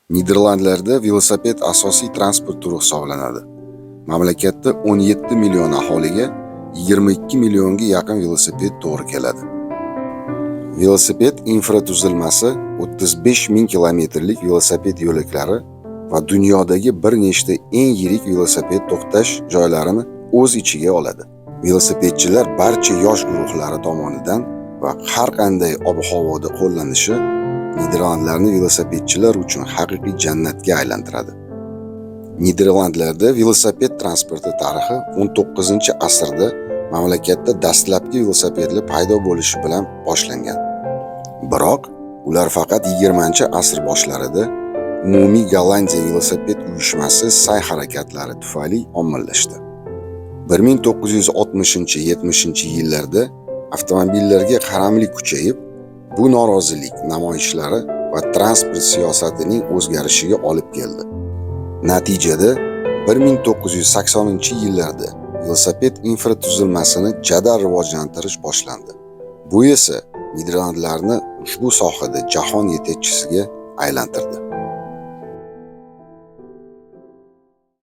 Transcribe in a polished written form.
Niderlandlarda velosiped asosiy transport turi hisoblanadi. Mamlakatda 17 million aholiga 22 millionga yaqin velosiped to'g'ri keladi. Velosiped infratuzilmasi 35 ming kilometrlik velosiped yo'laklari va dunyodagi bir nechta eng yirik velosiped to'xtash joylarini o'z ichiga oladi. Velosipedchilar barcha yosh guruhlari tomonidan va har qanday ob-havoda qo'llanishi Niderlandlarni velosipedchilar uchun haqiqiy jannatga aylantiradi. Niderlandlarda velosiped transporti tarixi 19-asrda mamlakatda dastlabki velosipedlar paydo bo'lishi bilan boshlangan. Biroq ular faqat 20-asr boshlarida umumiy Gollandiya velosiped uyushmasi sa'y-harakatlari tufayli ommalashdi. 1960-70-yillarda avtomobillarga qaramlik kuchayib, bu norozilik namoyishlari va transport siyosatining o'zgarishiga olib keldi. Natijada 1980-yillarda velosiped infratuzilmasini jadal rivojlantirish boshlandi. Bu esa Niderlandlarni ushbu sohada jahon yetakchisiga aylantirdi.